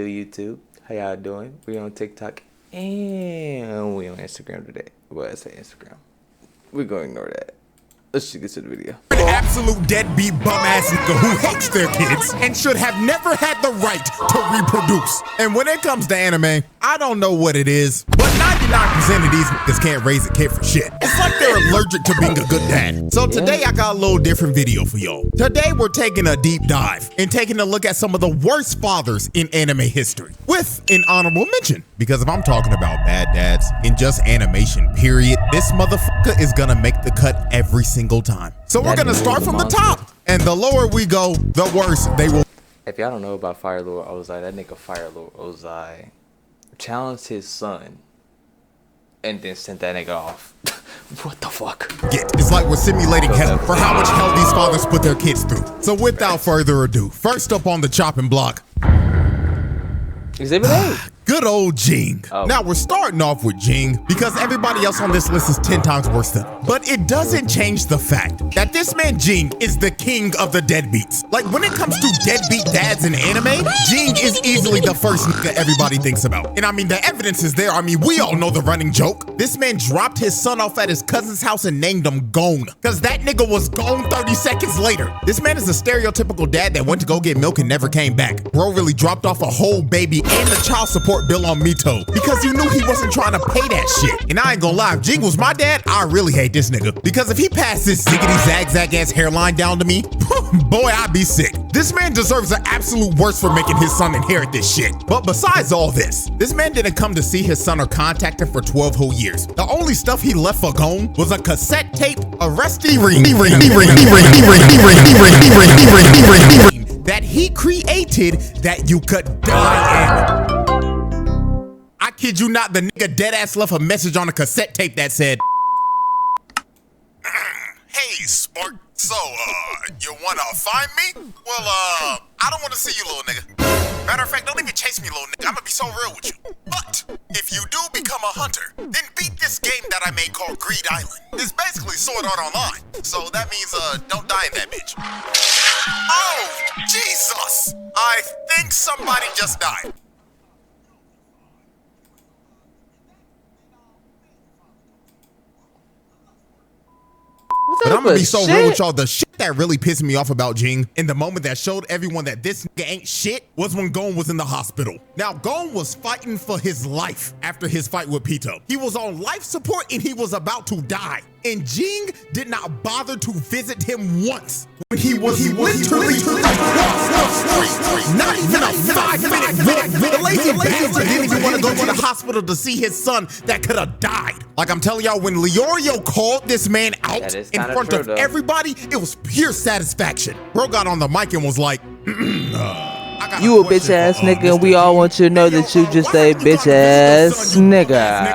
YouTube, how y'all doing? We on TikTok and we on Instagram today. Well, I say Instagram. We're gonna ignore that. Let's just get to the video. An absolute deadbeat bum-ass nigga who hates their kids and should have never had the right to reproduce. And when it comes to anime, I don't know what it is, but 99% of these niggas can't raise a kid for shit. It's like they're allergic to being a good dad. So today I got a little different video for y'all. Today we're taking a deep dive and taking a look at some of the worst fathers in anime history with an honorable mention. Because if I'm talking about bad dads in just animation period, this motherfucker is gonna make the cut every single time. So we're gonna start from the top, and the lower we go, the worse they will. If y'all don't know about Fire Lord Ozai, that nigga Fire Lord Ozai challenged his son and then sent that nigga off. What the fuck? It's like we're simulating hell for how much hell these fathers put their kids through. So without further ado, first up on the chopping block, Exhibit A. good old Jing. Oh. Now we're starting off with Jing because everybody else on this list is 10 times worse than him. But it doesn't change the fact that this man Jing is the king of the deadbeats. Like when it comes to deadbeat dads in anime, Jing is easily the first nigga everybody thinks about. And I mean, the evidence is there. I mean, we all know the running joke. This man dropped his son off at his cousin's house and named him Gon, because that nigga was gone 30 seconds later. This man is a stereotypical dad that went to go get milk and never came back. Bro really dropped off a whole baby and the child support bill on Mito because you knew he wasn't trying to pay that shit. And I ain't gonna lie, if Jing was my dad, I really hate this nigga, because if he passed this ziggity zag ass hairline down to me, boy, I'd be sick. This man deserves the absolute worst for making his son inherit this shit. But besides all this man didn't come to see his son or contact him for 12 whole years. The only stuff he left for Gon was a cassette tape, a rusty ring that he created that you could die in. I kid you not, the nigga deadass left a message on a cassette tape that said, "Hey, Spark, so, you wanna find me? Well, I don't wanna see you, little nigga. Matter of fact, don't even chase me, little nigga. I'm gonna be so real with you. But, if you do become a hunter, then beat this game that I made called Greed Island. It's basically Sword Art Online. So that means, don't die in that bitch." Oh, Jesus! I think somebody just died. But I'm gonna be so real with y'all. The shit that really pissed me off about Jing in the moment that showed everyone that this nigga ain't shit was when Gon was in the hospital. Now, Gon was fighting for his life after his fight with Pito. He was on life support and he was about to die. And Jing did not bother to visit him once. When he was literally across the street. Not even a 5-minute walk. The lazy bastard didn't even want to go to the hospital to see his son that could have died. Like I'm telling y'all, when Leorio called this man out in front of everybody, it was pure satisfaction. Bro got on the mic and was like, you a bitch ass nigga, and we all want you to know that you just a bitch ass nigga.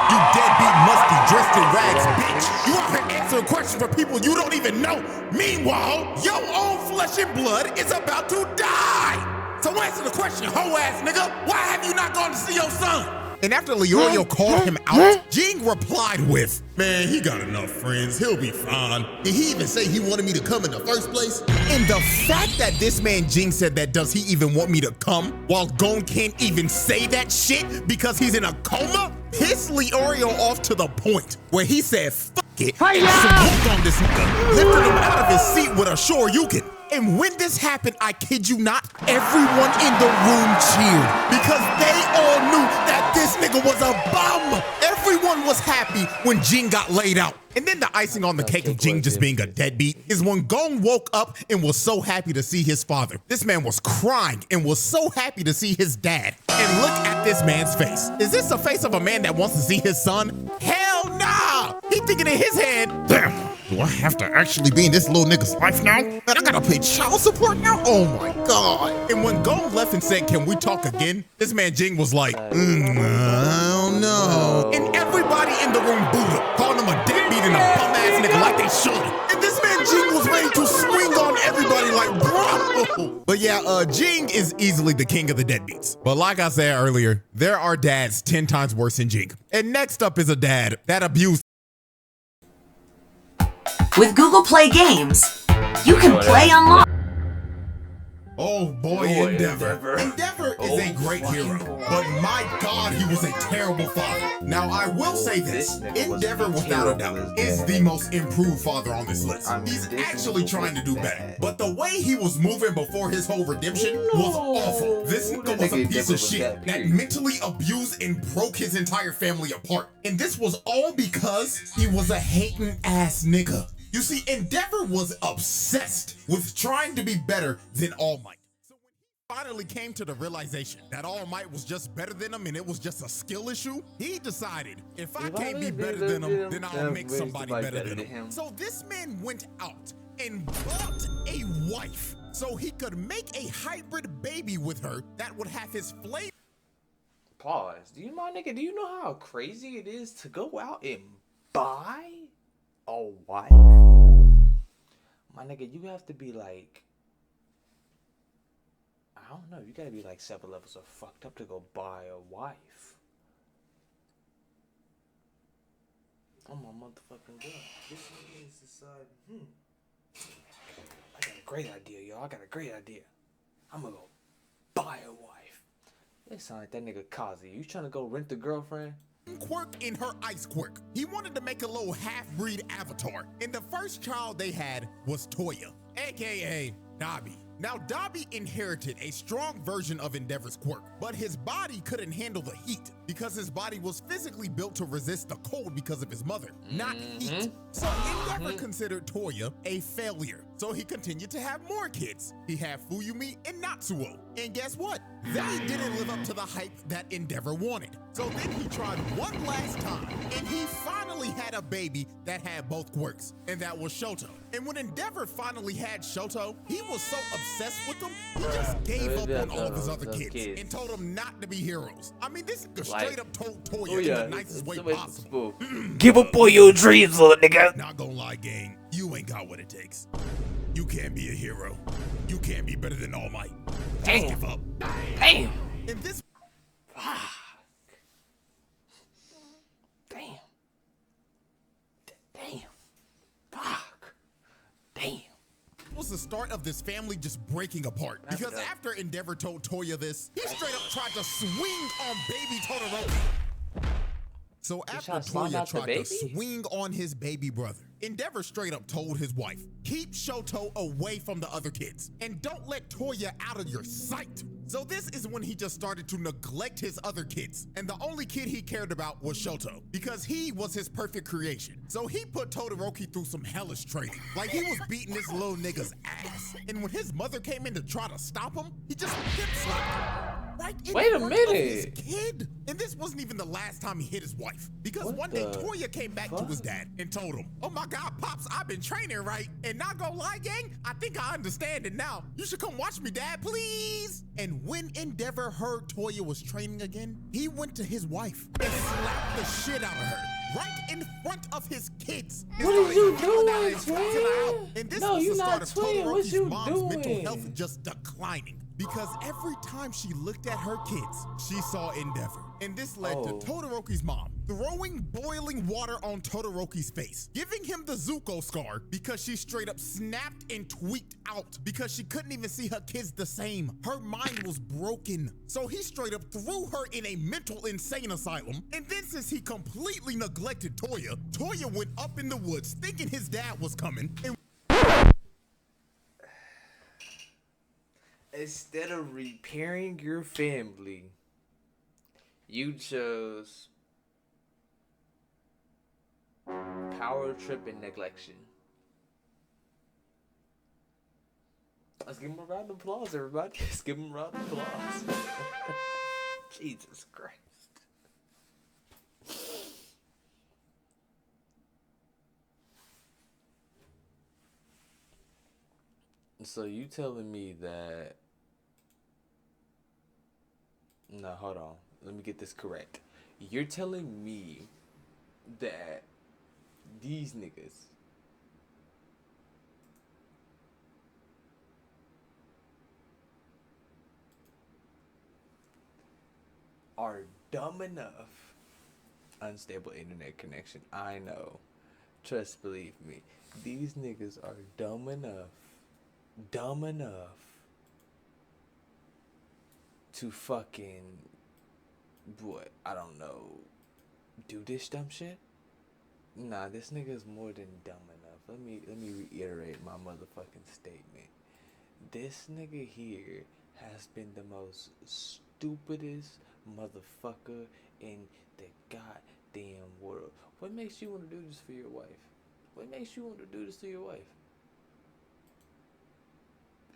You deadbeat, musty, dressed in rags, bitch. You up here answering questions for people you don't even know. Meanwhile, your own flesh and blood is about to die. So answer the question, hoe ass nigga. Why have you not gone to see your son? And after Leorio called him out, Jing replied with, "Man, he got enough friends. He'll be fine. Did he even say he wanted me to come in the first place?" And the fact that this man Jing said that, does he even want me to come, while Gon can't even say that shit because he's in a coma, pissed Leorio off to the point where he said, "Fuck it," and swooped on this nigga, lifted him out of his seat with a Shoryuken. And when this happened, I kid you not, everyone in the room cheered because they all knew that this nigga was a bum. Everyone was happy when Jing got laid out. And then the icing on the cake of Jing just being a deadbeat is when Gon woke up and was so happy to see his father. This man was crying and was so happy to see his dad. And look at this man's face. Is this the face of a man that wants to see his son? Hell nah! He thinking in his head, damn, do I have to actually be in this little nigga's life now? Man, I gotta pay child support now? Oh my God. And when Gon left and said, "Can we talk again?" this man Jing was like, I don't know. And everybody in the room booed him, calling him a deadbeat and a bum ass nigga like they should. And this man Jing was ready to swing on everybody like, bro. But yeah, Jing is easily the king of the deadbeats. But like I said earlier, there are dads 10 times worse than Jing. And next up is a dad that abused. With Google Play Games, you can play online. Oh boy, Endeavor. Endeavor is a great hero, but my God, he was a terrible father. Now, I will say this, Endeavor, without a doubt, is the most improved father on this list. He's actually trying to do better, but the way he was moving before his whole redemption was awful. This nigga was a piece of shit that mentally abused and broke his entire family apart. And this was all because he was a hating ass nigga. You see, Endeavor was obsessed with trying to be better than All Might. So when he finally came to the realization that All Might was just better than him and it was just a skill issue, he decided, if I can't be better than him, then I'll make somebody better than him. So this man went out and bought a wife so he could make a hybrid baby with her that would have his flavor. Pause. Do you, my nigga, do you know how crazy it is to go out and buy a wife? My nigga, you have to be like, I don't know, you gotta be like 7 levels of fucked up to go buy a wife. Oh my motherfucking god. This nigga is deciding, I got a great idea, y'all. I got a great idea. I'm gonna go buy a wife. It sound like that nigga Kazi. You trying to go rent the girlfriend? Quirk in her ice quirk. He wanted to make a little half-breed avatar, and the first child they had was Toya, aka Dobby. Now, Dobby inherited a strong version of Endeavor's quirk, but his body couldn't handle the heat because his body was physically built to resist the cold because of his mother, not heat. So Endeavor considered Toya a failure, so he continued to have more kids. He had Fuyumi and Natsuo, and guess what? They didn't live up to the hype that Endeavor wanted. So then he tried one last time, and he finally had a baby that had both quirks, and that was Shoto. And when Endeavor finally had Shoto, he was so obsessed with them, he just gave up on all of his other kids and told them not to be heroes. I mean, this nigga straight up told Toya in the nicest way possible. Give up all your dreams, little nigga. Not gonna lie, gang, you ain't got what it takes. You can't be a hero. You can't be better than All Might. Just give up. Damn. And this was the start of this family just breaking apart. Because after Endeavor told Toya this, he straight up tried to swing on baby Todoroki. So after Toya tried to swing on his baby brother, Endeavor straight up told his wife, keep Shoto away from the other kids and don't let Toya out of your sight. So this is when he just started to neglect his other kids. And the only kid he cared about was Shoto because he was hhis perfect creation. So he put Todoroki through some hellish training. Like he was beating this little nigga's ass. And when his mother came in to try to stop him, he just hip slapped her. Right in Wait a front minute. of his kid. And this wasn't even the last time he hit his wife. Because one day Toya came back to his dad and told him, oh my God, Pops, I've been training right. And not gonna lie, gang, I think I understand it now. You should come watch me, Dad, please. And when Endeavor heard Toya was training again, he went to his wife and slapped the shit out of her. Right in front of his kids. What are you doing, twin? And this No, was you the start not of twin. What Todoroki's you mom's mental doing? health just declining. Because every time she looked at her kids, she saw Endeavor. And this led to Todoroki's mom throwing boiling water on Todoroki's face, giving him the Zuko scar because she straight up snapped and tweaked out because she couldn't even see her kids the same. Her mind was broken. So he straight up threw her in a mental insane asylum. And then since he completely neglected Toya, Toya went up in the woods thinking his dad was coming and instead of repairing your family, you chose power trip and neglection. Let's give him a round of applause, everybody. Let's give him a round of applause. Jesus Christ. So you telling me that... No, hold on. Let me get this correct. You're telling me that these niggas are dumb enough. Unstable internet connection. I know. Trust, believe me. These niggas are dumb enough to fucking what? I don't know. Do this dumb shit? Nah, this nigga is more than dumb enough. Let me reiterate my motherfucking statement. This nigga here has been the most stupidest motherfucker in the goddamn world. What makes you want to do this for your wife? What makes you want to do this to your wife?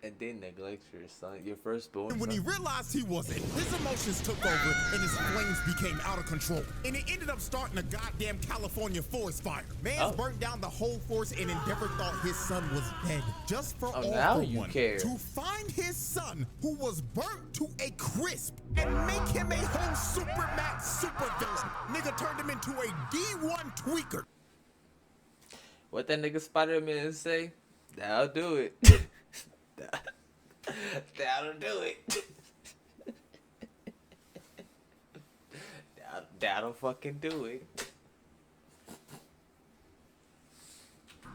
And then neglect your son, your firstborn. When he realized he wasn't, his emotions took over and his flames became out of control. And it ended up starting a goddamn California forest fire. Mans burnt down the whole forest and Endeavor thought his son was dead. Just for all for one, to find his son who was burnt to a crisp and make him a whole super max super villain. Nigga turned him into a D1 tweaker. What that nigga Spider-Man say? That'll do it. That'll do it. That'll fucking do it.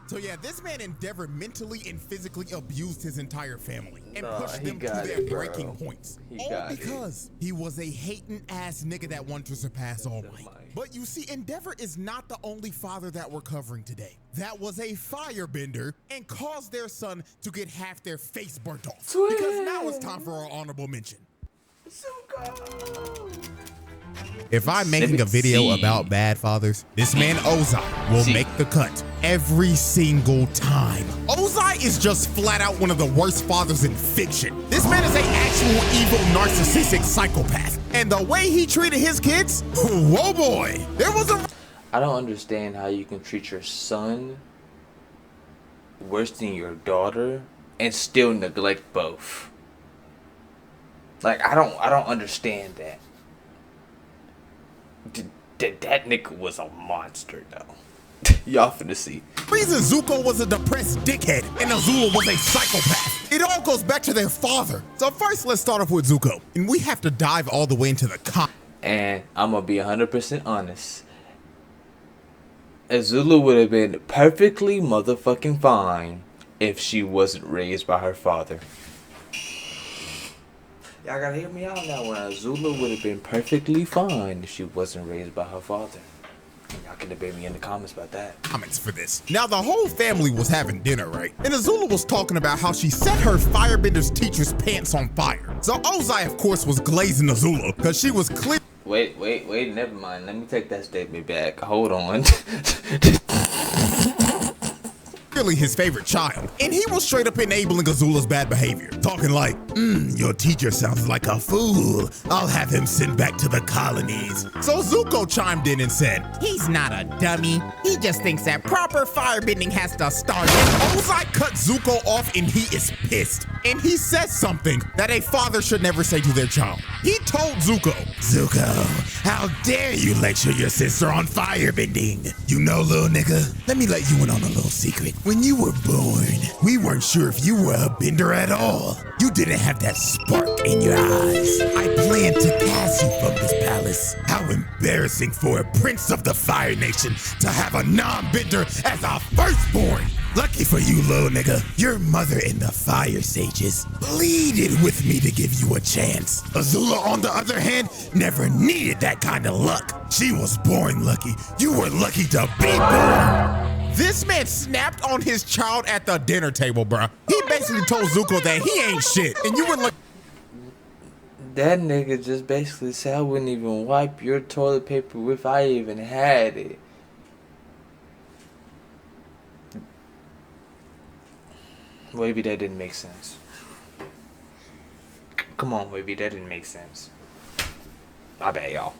So yeah, this man Endeavor mentally and physically abused his entire family and pushed them to their breaking points. All because he was a hating ass nigga that wanted to surpass All Might. But you see, Endeavor is not the only father that we're covering today. That was a firebender and caused their son to get half their face burnt off. Because now it's time for our honorable mention. If I'm making a video about bad fathers, this man Ozai will make the cut every single time. Ozai is just flat out one of the worst fathers in fiction. This man is an actual evil narcissistic psychopath. And the way he treated his kids, whoa boy, there was a... I don't understand how you can treat your son worse than your daughter and still neglect both. Like, I don't understand that. That nigga was a monster, though. Y'all finna see. Reason Zuko was a depressed dickhead and Azula was a psychopath. It all goes back to their father. So first, let's start off with Zuko. And we have to dive all the way into the And I'm gonna be 100% honest. Azula would have been perfectly motherfucking fine if she wasn't raised by her father. Y'all gotta hear me out now. When Azula would have been perfectly fine if she wasn't raised by her father. Y'all can debate me in the comments about that. Comments for this. Now the whole family was having dinner, right? And Azula was talking about how she set her firebender's teacher's pants on fire. So Ozai, of course, was glazing Azula because she was clear. Wait, never mind. Let me take that statement back. Hold on. Clearly his favorite child, and he was straight up enabling Azula's bad behavior, talking like, your teacher sounds like a fool. I'll have him sent back to the colonies. So Zuko chimed in and said, he's not a dummy. He just thinks that proper firebending has to start. And Ozai cut Zuko off and he is pissed. And he says something that a father should never say to their child. He told Zuko, how dare you lecture your sister on firebending? You know, little nigga, let me let you in on a little secret. When you were born, we weren't sure if you were a bender at all. You didn't have that spark in your eyes. I planned to cast you from this palace. How embarrassing for a prince of the Fire Nation to have a non-bender as a firstborn. Lucky for you, little nigga, your mother and the Fire Sages pleaded with me to give you a chance. Azula, on the other hand, never needed that kind of luck. She was born lucky. You were lucky to be born. This man snapped on his child at the dinner table, bruh. He basically told Zuko that he ain't shit, and you were like... That nigga just basically said I wouldn't even wipe your toilet paper if I even had it. Maybe that didn't make sense. Come on, maybe that didn't make sense. My bad, y'all.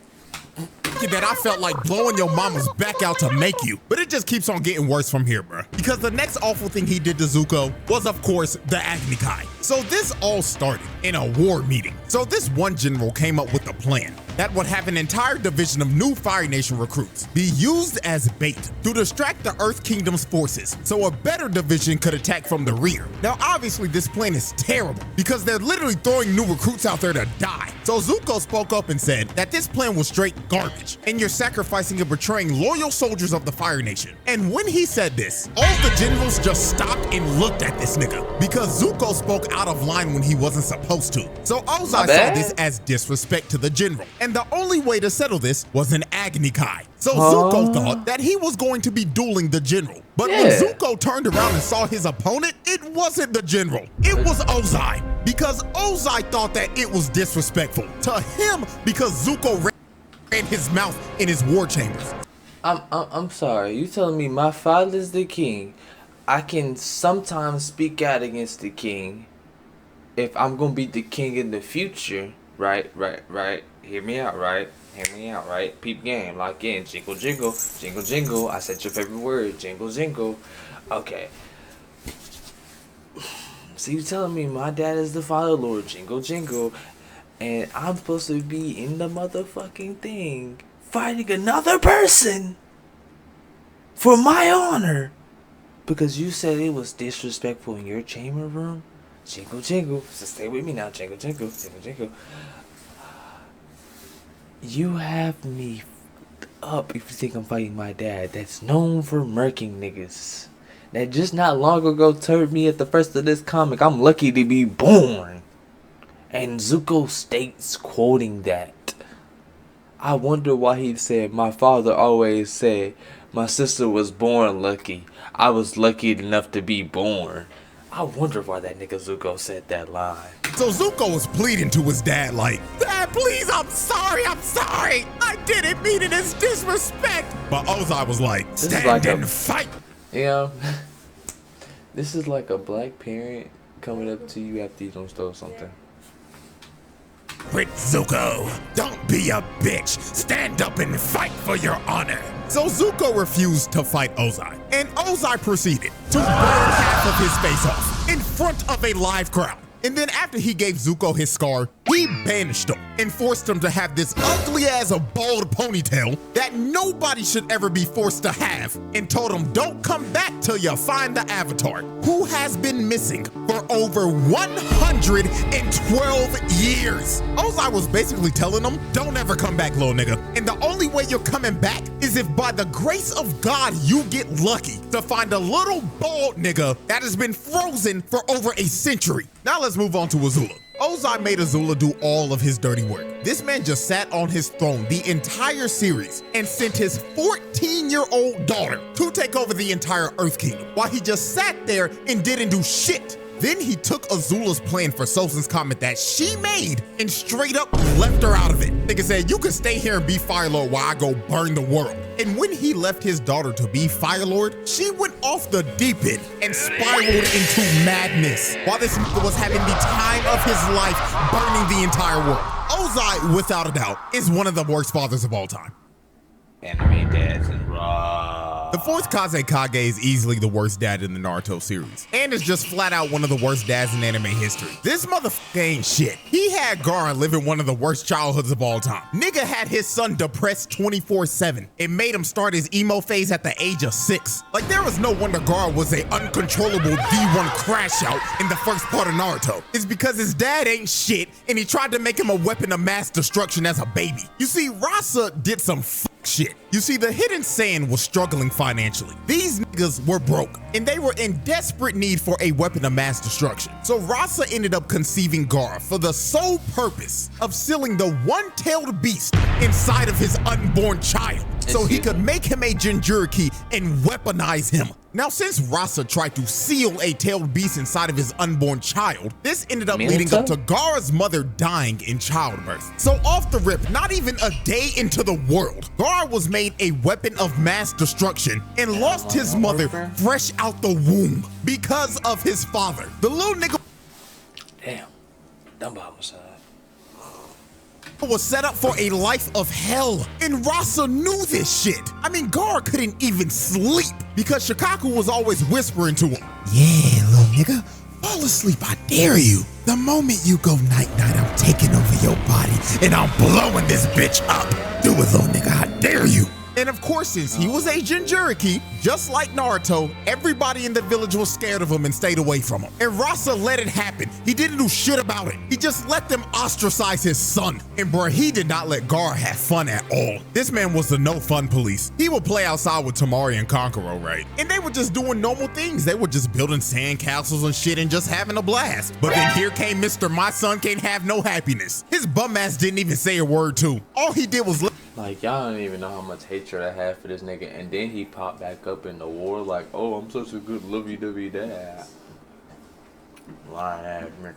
That I felt like blowing your mama's back out to make you. But it just keeps on getting worse from here, bro. Because the next awful thing he did to Zuko was, of course, the Agni Kai. So this all started in a war meeting. So this one general came up with a plan that would have an entire division of new Fire Nation recruits be used as bait to distract the Earth Kingdom's forces so a better division could attack from the rear. Now, obviously, this plan is terrible because they're literally throwing new recruits out there to die. So Zuko spoke up and said that this plan was straight garbage and you're sacrificing and betraying loyal soldiers of the Fire Nation. And when he said this, all the generals just stopped and looked at this nigga because Zuko spoke out of line when he wasn't supposed to. So Ozai saw this as disrespect to the general. And the only way to settle this was an Agni Kai. So Zuko thought that he was going to be dueling the general. But when Zuko turned around and saw his opponent, it wasn't the general. It was Ozai. Because Ozai thought that it was disrespectful to him because Zuko ran his mouth in his war chambers. I'm sorry. You telling me my father's the king? I can sometimes speak out against the king if I'm gonna be the king in the future. Right. Hear me out, right? Peep game, lock in. Jingle, jingle, jingle, jingle. I said your favorite word. Jingle, jingle. Okay. So you telling me my dad is the Father Lord, jingle, jingle, and I'm supposed to be in the motherfucking thing fighting another person for my honor because you said it was disrespectful in your chamber room? Jingle, jingle. So stay with me now. Jingle, jingle, jingle, jingle. You have me up if you think I'm fighting my dad that's known for murking niggas. That just not long ago told me at the first of this comic, I'm lucky to be born. And Zuko states quoting that. I wonder why he said, my father always said, my sister was born lucky. I was lucky enough to be born. I wonder why that nigga Zuko said that line. So Zuko was pleading to his dad like, Dad, please, I'm sorry. I didn't mean it as disrespect. But Ozai was like, stand and fight. You know, this is like a black parent coming up to you after you don't stole something. Quit, Zuko. Don't be a bitch. Stand up and fight for your honor. So Zuko refused to fight Ozai, and Ozai proceeded to burn half of his face off in front of a live crowd. And then after he gave Zuko his scar, he banished him and forced him to have this ugly as a bald ponytail that nobody should ever be forced to have, and told him don't come back till you find the Avatar, who has been missing for over 112 years. Ozai was basically telling him, don't ever come back, little nigga. And the only way you're coming back is if by the grace of God you get lucky to find a little bald nigga that has been frozen for over a century. Now let's move on to Azula. Ozai made Azula do all of his dirty work. This man just sat on his throne the entire series and sent his 14-year-old daughter to take over the entire Earth Kingdom while he just sat there and didn't do shit. Then he took Azula's plan for Sozin's comet that she made and straight up left her out of it. Nigga said, you can stay here and be Fire Lord while I go burn the world. And when he left his daughter to be Fire Lord, she went off the deep end and spiraled into madness while this nigga was having the time of his life burning the entire world. Ozai, without a doubt, is one of the worst fathers of all time. Anime dads and raw. The fourth Kazekage is easily the worst dad in the Naruto series, and is just flat out one of the worst dads in anime history. This motherfucker ain't shit. He had Gaara living one of the worst childhoods of all time. Nigga had his son depressed 24/7. It made him start his emo phase at the age of 6. Like, there was no wonder Gaara was a uncontrollable D1 crash out in the first part of Naruto. It's because his dad ain't shit, and he tried to make him a weapon of mass destruction as a baby. You see, Rasa did some shit. You see, the Hidden Saiyan was struggling financially. These niggas were broke, and they were in desperate need for a weapon of mass destruction. So Rasa ended up conceiving Gaara for the sole purpose of sealing the one-tailed beast inside of his unborn child, so he could make him a Jinchuriki and weaponize him. Now, since Rasa tried to seal a tailed beast inside of his unborn child, this ended up leading up to Gaara's mother dying in childbirth. So off the rip, not even a day into the world, Gaara was made a weapon of mass destruction and lost his mother fresh out the womb because of his father. The little nigga Damn, homicide. Was set up for a life of hell, and Rasa knew this shit. I mean, Gaara couldn't even sleep because Shikaku was always whispering to him, yeah, little nigga, fall asleep, I dare you. The moment you go night-night, I'm taking over your body and I'm blowing this bitch up. Do it, little nigga, I dare you. And of course, since he was a Jinchuriki, just like Naruto, everybody in the village was scared of him and stayed away from him. And Rasa let it happen. He didn't do shit about it. He just let them ostracize his son. And bruh, he did not let Gaara have fun at all. This man was the no fun police. He would play outside with Temari and Kankuro, right? And they were just doing normal things. They were just building sand castles and shit and just having a blast. But then here came Mr. My Son Can't Have No Happiness. His bum ass didn't even say a word too. All he did was like, y'all don't even know how much hatred I have for this nigga. And then he popped back up in the war like, oh, I'm such a good lovey-dovey dad. Lying ass nigga.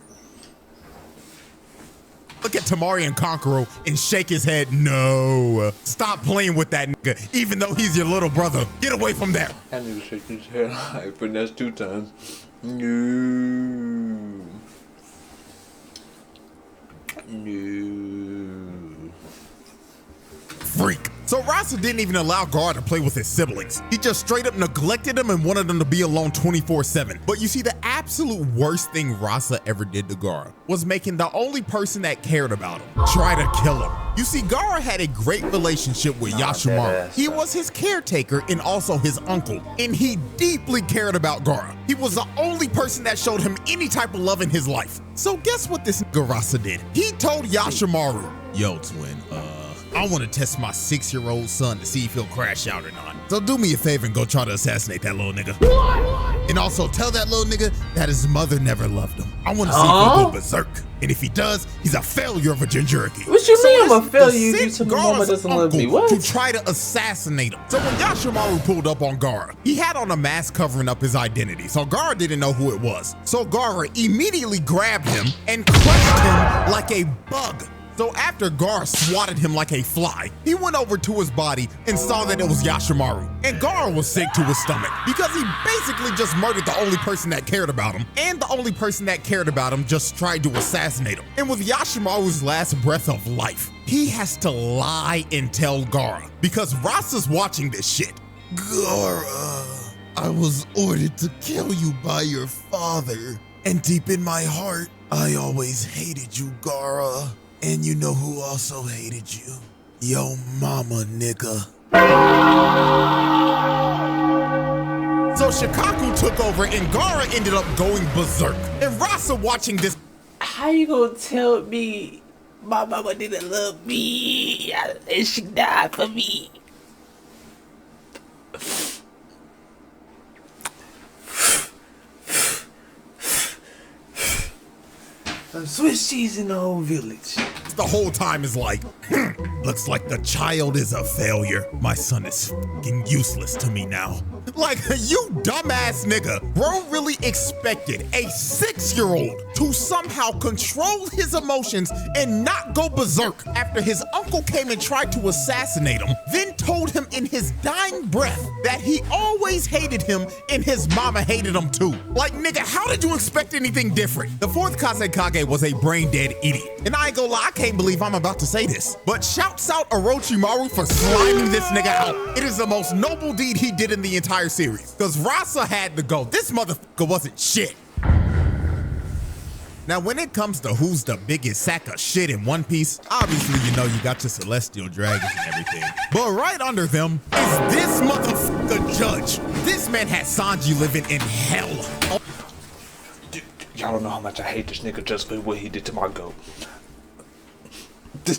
Look at Temari and Kankuro and shake his head. No. Stop playing with that nigga, even though he's your little brother. Get away from there. That nigga shake his head like, but that's 2 times. No. No. Freak. So Rasa didn't even allow Gaara to play with his siblings. He just straight up neglected them and wanted them to be alone 24/7. But you see, the absolute worst thing Rasa ever did to Gaara was making the only person that cared about him try to kill him. You see, Gaara had a great relationship with Yashimaru. He was his caretaker and also his uncle, and he deeply cared about Gaara. He was the only person that showed him any type of love in his life. So guess what this nigga Rasa did? He told Yashimaru, yo twin, I want to test my 6-year-old son to see if he'll crash out or not. So do me a favor and go try to assassinate that little nigga. What? And also tell that little nigga that his mother never loved him. I want to see if he'll go berserk. And if he does, he's a failure of a Jinchuriki. What you mean I'm a failure? You told me mama doesn't love me. What? To try to assassinate him. So when Yashimaru pulled up on Gaara, he had on a mask covering up his identity. So Gaara didn't know who it was. So Gaara immediately grabbed him and crushed him like a bug. So after Gaara swatted him like a fly, he went over to his body and saw that it was Yashimaru. And Gaara was sick to his stomach because he basically just murdered the only person that cared about him. And the only person that cared about him just tried to assassinate him. And with Yashimaru's last breath of life, he has to lie and tell Gaara because Rasa's watching this shit. Gaara, I was ordered to kill you by your father. And deep in my heart, I always hated you, Gaara. And you know who also hated you? Yo mama, nigga. So Shikaku took over and Gaara ended up going berserk. And Rasa watching this. How you gonna tell me my mama didn't love me and she died for me? Swiss cheese in the whole village. The whole time is like, looks like the child is a failure. My son is fucking useless to me now. Like, you dumbass nigga. Bro really expected a 6-year-old to somehow control his emotions and not go berserk after his uncle came and tried to assassinate him, then told him in his dying breath that he always hated him and his mama hated him too. Like, nigga, how did you expect anything different? The 4th Kazekage was a brain-dead idiot. And I ain't gonna lie, I can't believe I'm about to say this, but shouts out Orochimaru for sliming this nigga out. It is the most noble deed he did in the entire series, because Rasa had to go. This motherfucker wasn't shit. Now, when it comes to who's the biggest sack of shit in One Piece, obviously you know you got your celestial dragons and everything. But right under them is this motherfucker Judge. This man had Sanji living in hell. Oh. Y'all don't know how much I hate this nigga just for what he did to my goat. This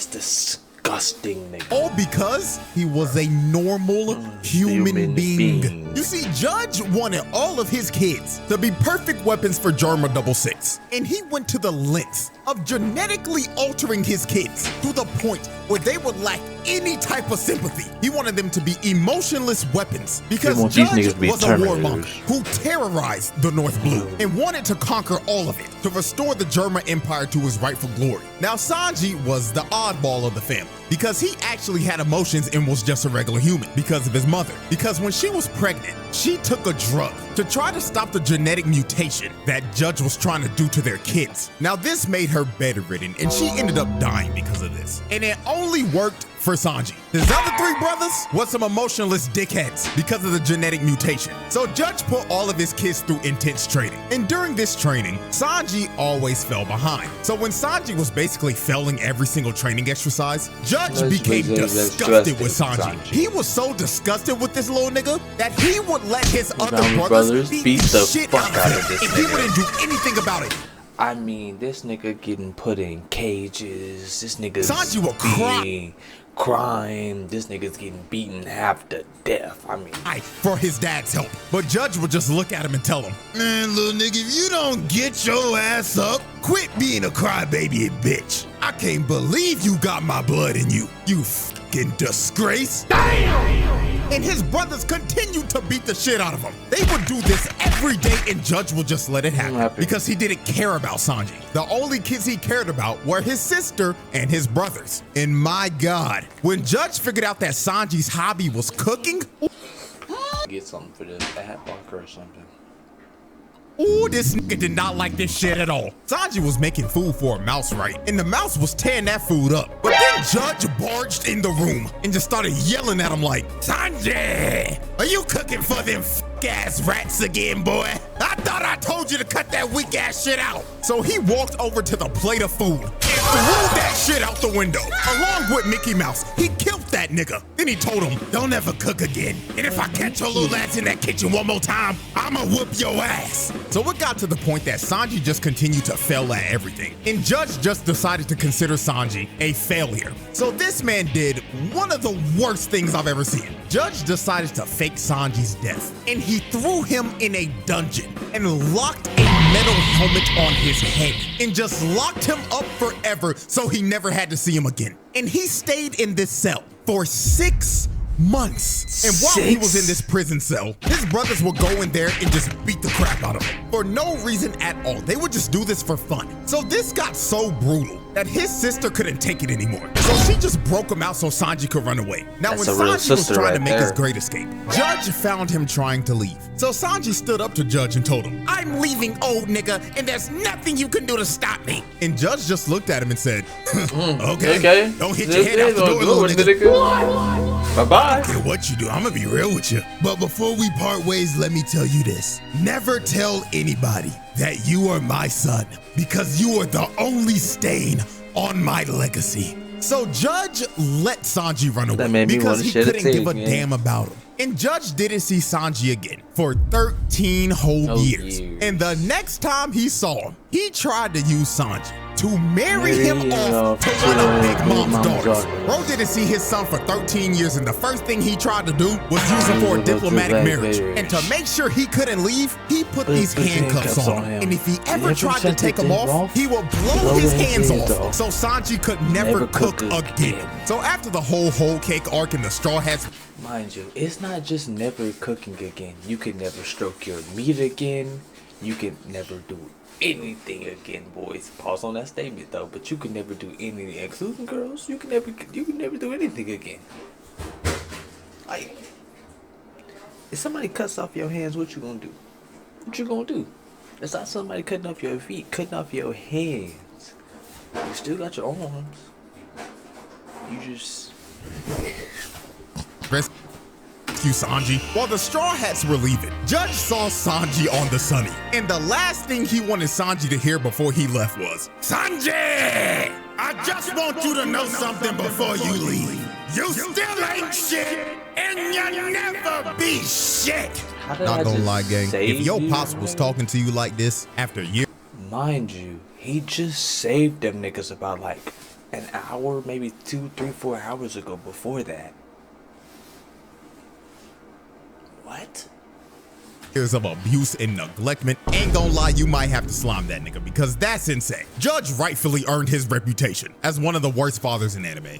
disgusting nigga. All because he was a normal human being. You see, Judge wanted all of his kids to be perfect weapons for Jarma 66. And he went to the lengths of genetically altering his kids to the point where they would lack any type of sympathy. He wanted them to be emotionless weapons because Judge was a warmonger who terrorized the North Blue and wanted to conquer all of it to restore the German Empire to its rightful glory. Now, Sanji was the oddball of the family because he actually had emotions and was just a regular human because of his mother. Because when she was pregnant, she took a drug to try to stop the genetic mutation that Judge was trying to do to their kids. Now, this made her bedridden and she ended up dying because of this. And it only worked for Sanji. His other 3 brothers was some emotionless dickheads because of the genetic mutation. So Judge put all of his kids through intense training. And during this training, Sanji always fell behind. So when Sanji was basically failing every single training exercise, Judge became disgusted with Sanji. He was so disgusted with this little nigga that he would let his other brothers beat the shit out of him, and he wouldn't do anything about it. I mean, this nigga getting put in cages. This nigga's Sanji will cry. Crime. This nigga's getting beaten half to death. I mean, for his dad's help. But Judge would just look at him and tell him, man, little nigga, if you don't get your ass up, quit being a crybaby and bitch. I can't believe you got my blood in you. You fucking disgrace. Damn! And his brothers continued to beat the shit out of him. They would do this every day and Judge would just let it happen because he didn't care about Sanji. The only kids he cared about were his sister and his brothers. And my God, when Judge figured out that Sanji's hobby was cooking, get something for this ad blocker or something. Ooh, this nigga did not like this shit at all. Sanji was making food for a mouse, right? And the mouse was tearing that food up. But then Judge barged in the room and just started yelling at him like, Sanji, are you cooking for them ass rats again, boy? I thought I told you to cut that weak ass shit out. So he walked over to the plate of food and threw that shit out the window, along with Mickey Mouse. He killed that nigga. Then he told him, don't ever cook again. And if I catch your little ass in that kitchen one more time, I'ma whoop your ass. So it got to the point that Sanji just continued to fail at everything. And Judge just decided to consider Sanji a failure. So this man did one of the worst things I've ever seen. Judge decided to fake Sanji's death, and he threw him in a dungeon and locked a metal helmet on his head and just locked him up forever so he never had to see him again. And he stayed in this cell for 6 months. And while he was in this prison cell, his brothers would go in there and just beat the crap out of him for no reason at all. They would just do this for fun. So this got so brutal that his sister couldn't take it anymore. So she just broke him out so Sanji could run away. Now when Sanji was trying to make his great escape, Judge found him trying to leave. So Sanji stood up to Judge and told him, I'm leaving, old nigga, and there's nothing you can do to stop me. And Judge just looked at him and said, okay, don't hit your head out the door, little nigga. Bye-bye. I don't care what you do, I'm gonna be real with you. But before we part ways, let me tell you this. Never tell anybody that you are my son, because you are the only stain on my legacy. So Judge let Sanji run away because he couldn't give a damn about him. And Judge didn't see Sanji again for 13 whole years. And the next time he saw him, he tried to use Sanji to marry him off to one of Big Mom's daughters. Bro didn't see his son for 13 years, and the first thing he tried to do was use him for a diplomatic marriage. And to make sure he couldn't leave, he put these handcuffs on him. And if he ever tried to take them off, he would blow his hands off, so Sanji could never cook again. So after the whole cake arc and the Straw Hats, mind you, it's not just never cooking again. You can never stroke your meat again. You can never do anything again, boys. Pause on that statement though, but you can never do anything, including girls. You can never do anything again. Like, if somebody cuts off your hands, what you gonna do? What you gonna do? It's not somebody cutting off your feet, cutting off your hands. You still got your arms. You just rescue Sanji. While the Straw Hats were leaving, Judge saw Sanji on the Sunny, and the last thing he wanted Sanji to hear before he left was, Sanji, I just want you to know something before you leave. You still ain't shit, and you'll never be shit. Not gonna lie, gang, if your pops was talking to you like this after years. Mind you, he just saved them niggas about like an hour, maybe 2, 3, 4 hours ago before that. What? Years of abuse and neglectment. Ain't gonna lie, you might have to slime that nigga because that's insane. Judge rightfully earned his reputation as one of the worst fathers in anime.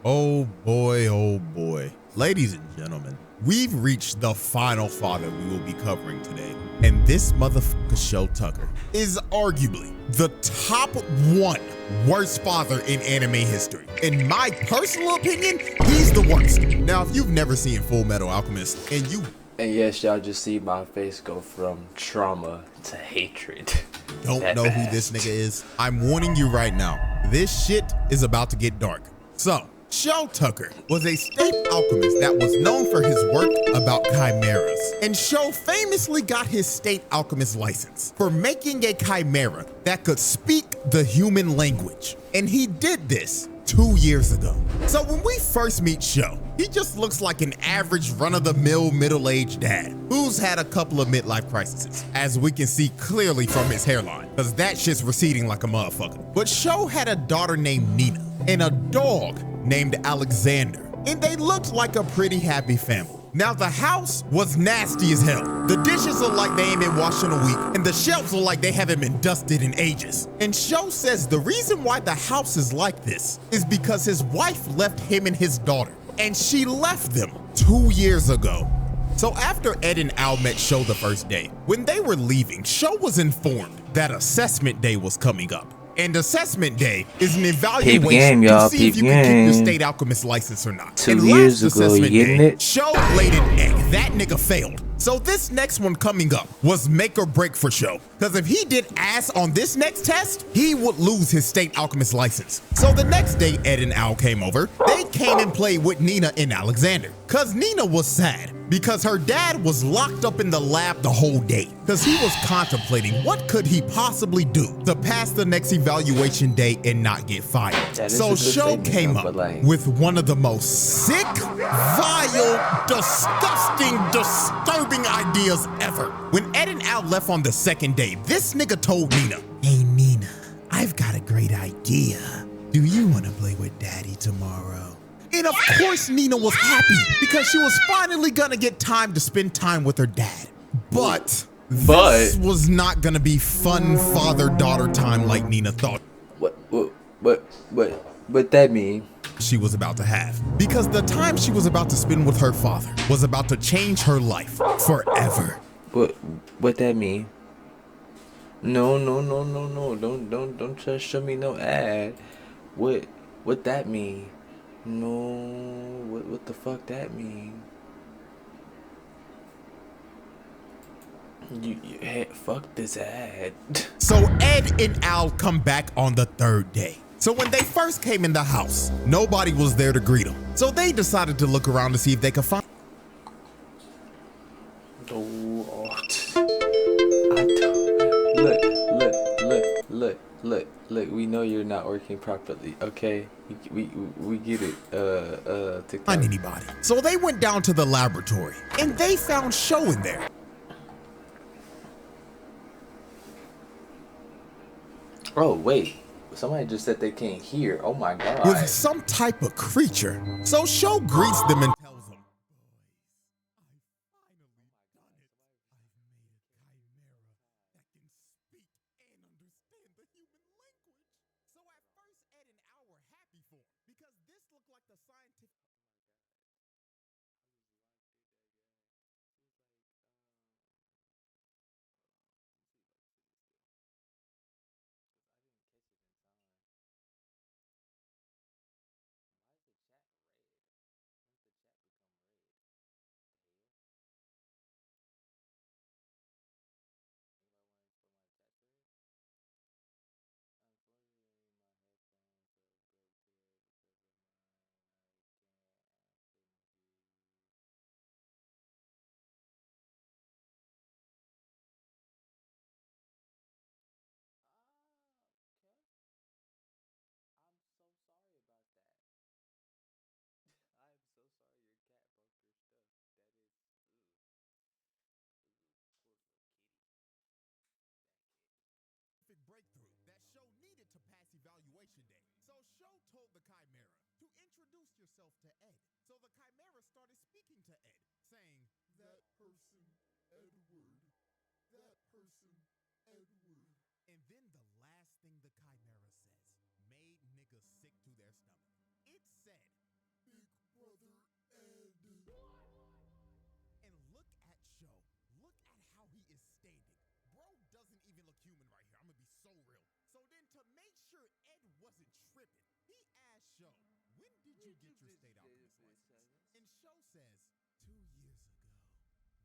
Oh boy, oh boy. Ladies and gentlemen, we've reached the final father we will be covering today. And this motherfucker, Shell Tucker, is arguably the top 1 worst father in anime history. In my personal opinion, he's the worst. Now, if you've never seen Full Metal Alchemist and yes, y'all just see my face go from trauma to hatred. don't That know who this nigga is, I'm warning you right now. This shit is about to get dark. So, Shel Tucker was a state alchemist that was known for his work about chimeras. And Shel famously got his state alchemist license for making a chimera that could speak the human language. And he did this 2 years ago. So when we first meet Shel, he just looks like an average run-of-the-mill middle-aged dad who's had a couple of midlife crises, as we can see clearly from his hairline, because that shit's receding like a motherfucker. But Shel had a daughter named Nina and a dog named Alexander, and they looked like a pretty happy family. Now the house was nasty as hell. The dishes look like they ain't been washed in a week, and the shelves look like they haven't been dusted in ages. And Shel says the reason why the house is like this is because his wife left him and his daughter, and she left them 2 years ago. So after Ed and Al met Shel the first day, when they were leaving, Shel was informed that assessment day was coming up. And assessment day is an evaluation to see if you can keep your state alchemist license or not. 2 years ago, you getting it? Shel laid an egg. That nigga failed. So this next one coming up was make or break for Shel. Because if he did ass on this next test, he would lose his state alchemist license. So the next day Ed and Al came over, they came and played with Nina and Alexander. Cause Nina was sad because her dad was locked up in the lab the whole day. Cause he was contemplating what could he possibly do to pass the next evaluation day and not get fired. So Shel came up with one of the most sick, vile, disgusting, disturbing ideas ever. When Ed and Al left on the second day, this nigga told Nina, "Hey Nina, I've got a great idea. Do you want to play with Daddy tomorrow?" And of course Nina was happy because she was finally gonna get time to spend time with her dad. But this was not gonna be fun father-daughter time like Nina thought. What that mean? She was about to have, because the time she was about to spend with her father was about to change her life forever. What that mean? No. Don't just show me no ad. What that mean? No. What the fuck that mean? Hey, fuck this ad. So Ed and Al come back on the third day. So when they first came in the house, nobody was there to greet them. So they decided to look around to see if they could find. Look. We know you're not working properly. Okay, we get it. TikTok. Find anybody. So they went down to the laboratory and they found Shel in there. Oh wait. Somebody just said they can't hear. Oh my god. With some type of creature. So Shel greets them and tells them, So at first Ed and Al were happy for him because this looked like the scientific. Breakthrough that Shel needed to pass evaluation day. So Shel told the chimera to introduce yourself to Ed. So the chimera started speaking to Ed, saying, "That person, Edward. That person, Edward." And then the last thing the chimera says made niggas sick to their stomach. It said, "Big brother Ed." And look at Shel. Look at how he is standing. Bro doesn't even look human right here. I'm gonna be so real. So then to make sure Ed wasn't tripping, he asked Shel, "When did you get your state alchemist license?" And Shel says, 2 years ago.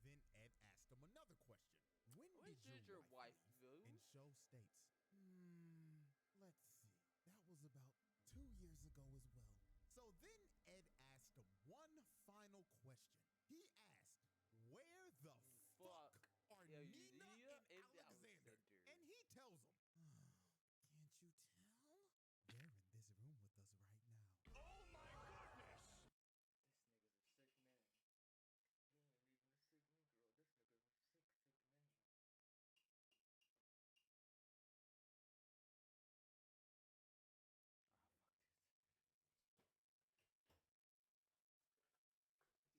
Then Ed asked him another question. When did your wife leave? And show states, let's see, that was about 2 years ago as well. So then Ed asked one final question. He asked, where the fuck are Nina and Alexander? And he tells him, can't you tell? They're in this room with us right now. Oh my goodness! This nigga's a sick man. He ain't even a sick Negro. This nigga's a sick, sick man. Ah, fuck this.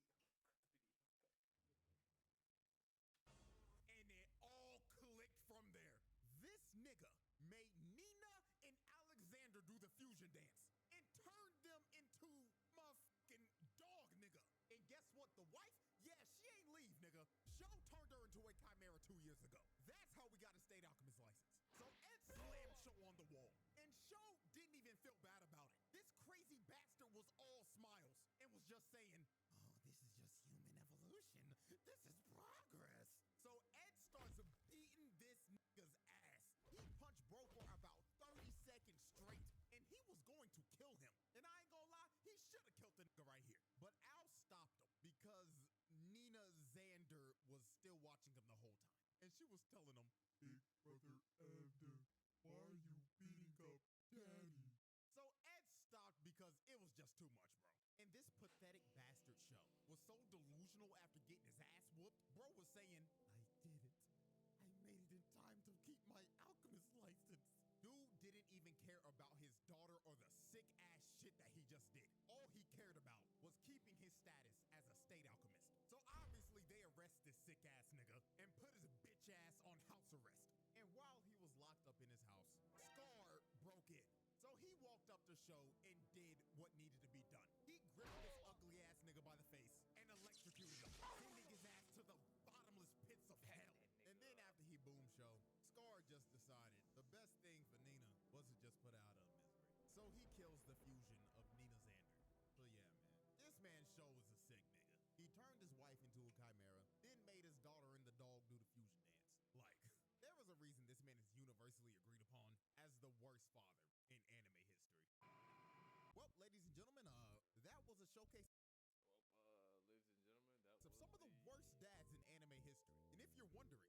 Cut the video. Cut. And it all clicked from there. This nigga made Nina and Alexander do the fusion dance and turned them into motherfucking dog nigga. And guess what? The wife? Yeah, she ain't leave, nigga. Show turned her into a chimera 2 years ago. That's how we got a state alchemist license. So Ed slammed Show on the wall. And Show didn't even feel bad about it. This crazy bastard was all smiles and was just saying, oh, this is just human evolution. This is progress. So Ed starts beating this nigga's ass. He punched Bro for about 30 seconds straight, and he was going to kill him. And I ain't gonna lie, he should have killed the nigga right here. But Al stopped him because Nina Xander was still watching him the whole time. And she was telling him, Big brother Abder, why are you beating up Daddy? So Ed stopped because it was just too much, bro. And this pathetic bastard Show was so delusional after getting his ass whooped, bro was saying, I did it. I made it in time to keep my alchemist license. Dude didn't even care about his daughter or the sick ass shit that he just did. All he cared about was keeping his status as a state alchemist. So obviously they arrest this sick ass nigga and put his bitch ass on house arrest. And while he was locked up in his house, Scar broke in. So he walked up to Show and did what needed to be done. He gripped this ugly ass nigga by the face and electrocuted him, sending his ass to the bottomless pits of hell. And then after he boomed Show, Scar just decided the best thing for Nina was to just put out of misery. So he kills the fusion of Nina Xander. So yeah, man, this man Show was a sick nigga. He turned his wife into a chimera, then made his daughter and the dog do the fusion dance. Like, there was a reason this man is universally agreed upon as the worst father in anime history. Well, ladies and gentlemen, that was a showcase. Well, ladies and gentlemen, that Some of the worst dads in anime history. And if you're wondering,